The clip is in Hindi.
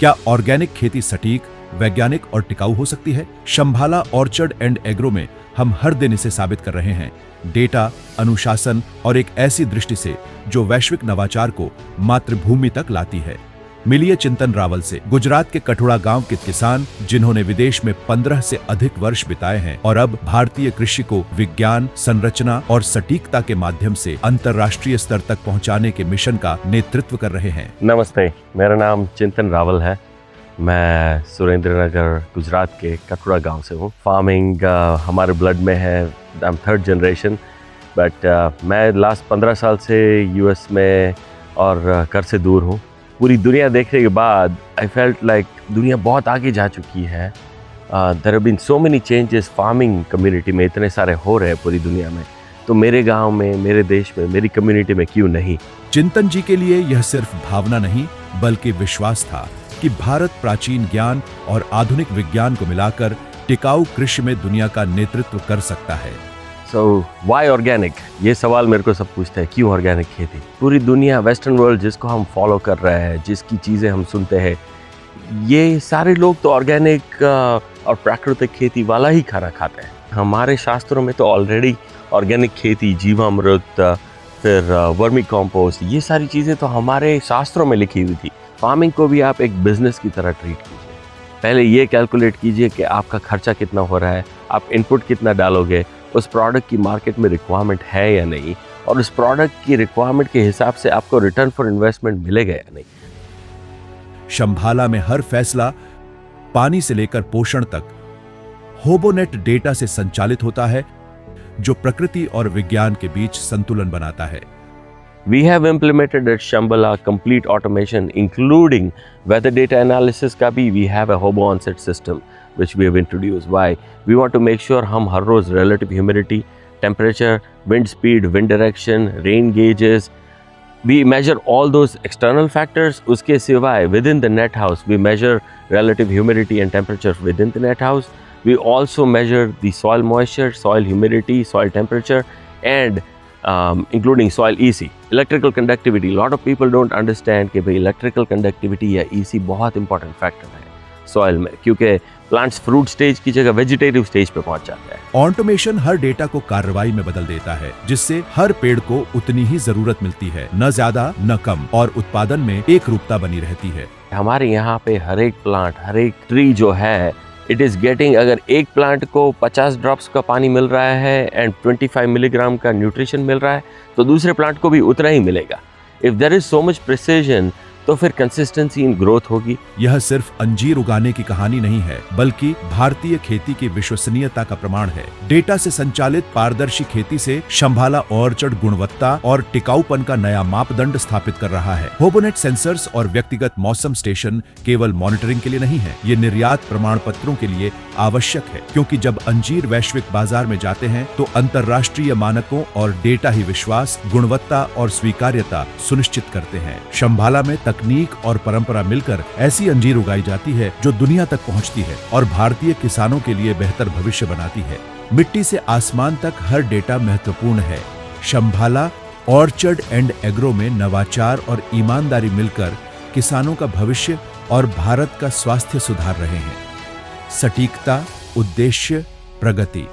क्या ऑर्गेनिक खेती सटीक, वैज्ञानिक और टिकाऊ हो सकती है? शंभाला ऑर्चर्ड एंड एग्रो में हम हर दिन इसे साबित कर रहे हैं, डेटा, अनुशासन और एक ऐसी दृष्टि से जो वैश्विक नवाचार को मातृभूमि तक लाती है। मिलिए चिंतन रावल से, गुजरात के कठुआ गांव के किसान जिन्होंने विदेश में 15 से अधिक वर्ष बिताए हैं और अब भारतीय कृषि को विज्ञान, संरचना और सटीकता के माध्यम से अंतर्राष्ट्रीय स्तर तक पहुंचाने के मिशन का नेतृत्व कर रहे हैं। नमस्ते, मेरा नाम चिंतन रावल है। मैं सुरेंद्रनगर गुजरात के कठुआ गांव से हूँ। फार्मिंग हमारे ब्लड में है। I am third generation, but मैं लास्ट 15 साल से यूएस में और घर से दूर हूँ। पूरी दुनिया देखने के बाद आई फेल्ट लाइक दुनिया बहुत आगे जा चुकी है। There have been so many changes farming community में, इतने सारे हो रहे हैं पूरी दुनिया में, तो मेरे गांव में, मेरे देश में, मेरी कम्युनिटी में क्यों नहीं। चिंतन जी के लिए यह सिर्फ भावना नहीं बल्कि विश्वास था कि भारत प्राचीन ज्ञान और आधुनिक विज्ञान को मिलाकर टिकाऊ कृषि में दुनिया का नेतृत्व कर सकता है। सो वाई ऑर्गेनिक, ये सवाल मेरे को सब पूछते हैं, क्यों ऑर्गेनिक खेती। पूरी दुनिया, वेस्टर्न वर्ल्ड जिसको हम फॉलो कर रहे हैं, जिसकी चीज़ें हम सुनते हैं, ये सारे लोग तो ऑर्गेनिक और प्राकृतिक खेती वाला ही खाना खाते हैं। हमारे शास्त्रों में तो ऑलरेडी ऑर्गेनिक खेती, जीवामृत, फिर वर्मी कॉम्पोस्ट, ये सारी चीज़ें तो हमारे शास्त्रों में लिखी हुई थी। फार्मिंग को भी आप एक बिजनेस की तरह ट्रीट कीजिए। पहले ये कैलकुलेट कीजिए कि आपका खर्चा कितना हो रहा है, आप इनपुट कितना डालोगे, उस प्रोडक्ट की मार्केट में रिक्वायरमेंट है या नहीं, और उस प्रोडक्ट की रिक्वायरमेंट के हिसाब से आपको रिटर्न फॉर इन्वेस्टमेंट मिलेगा या नहीं। शंभाला में हर फैसला पानी से लेकर पोषण तक होबोनेट डेटा से संचालित होता है, जो प्रकृति और विज्ञान के बीच संतुलन बनाता है। We have implemented at Shambhala complete automation, including weather data analysis का भी we have a hobo onset system which we have introduced. Why? We want to make sure हम हर रोज relative humidity, temperature, wind speed, wind direction, rain gauges, we measure all those external factors. उसके सिवाय within the net house we measure relative humidity and temperature within the net house. We also measure the soil moisture, soil humidity, soil temperature, and including soil EC, electrical conductivity. A lot of people don't understand कि भाई electrical conductivity या EC बहुत important factor है soil में, क्योंकि plants fruit stage की जगह vegetative stage पे पहुंच जाते हैं। ऑटोमेशन हर डेटा को कार्रवाई में बदल देता है, जिससे हर पेड़ को उतनी ही जरूरत मिलती है, न ज्यादा न कम, और उत्पादन में एक रूपता बनी रहती है। हमारे यहाँ पे हर एक प्लांट, हर एक ट्री जो है, इट इज़ गेटिंग, अगर एक प्लांट को 50 ड्रॉप्स का पानी मिल रहा है एंड 25 मिलीग्राम का न्यूट्रिशन मिल रहा है, तो दूसरे प्लांट को भी उतना ही मिलेगा। If there is so much precision, तो फिर कंसिस्टेंसी इन ग्रोथ होगी। यह सिर्फ अंजीर उगाने की कहानी नहीं है, बल्कि भारतीय खेती की विश्वसनीयता का प्रमाण है। डेटा से संचालित पारदर्शी खेती से शंभाला ऑर्चर्ड गुणवत्ता और टिकाऊपन का नया मापदंड स्थापित कर रहा है। होबोनेट सेंसर्स और व्यक्तिगत मौसम स्टेशन केवल मॉनिटरिंग के लिए नहीं है, ये निर्यात प्रमाण पत्रों के लिए आवश्यक है, क्योंकि जब अंजीर वैश्विक बाजार में जाते हैं तो अंतर्राष्ट्रीय मानकों और डेटा ही विश्वास, गुणवत्ता और स्वीकार्यता सुनिश्चित करते हैं। शंभाला में तकनीक और परंपरा मिलकर ऐसी अंजीर उगाई जाती है जो दुनिया तक पहुंचती है और भारतीय किसानों के लिए बेहतर भविष्य बनाती है। मिट्टी से आसमान तक हर डेटा महत्वपूर्ण है। शंभाला ऑर्चर्ड एंड एग्रो में नवाचार और ईमानदारी मिलकर किसानों का भविष्य और भारत का स्वास्थ्य सुधार रहे हैं। सटीकता, उद्देश्य, प्रगति।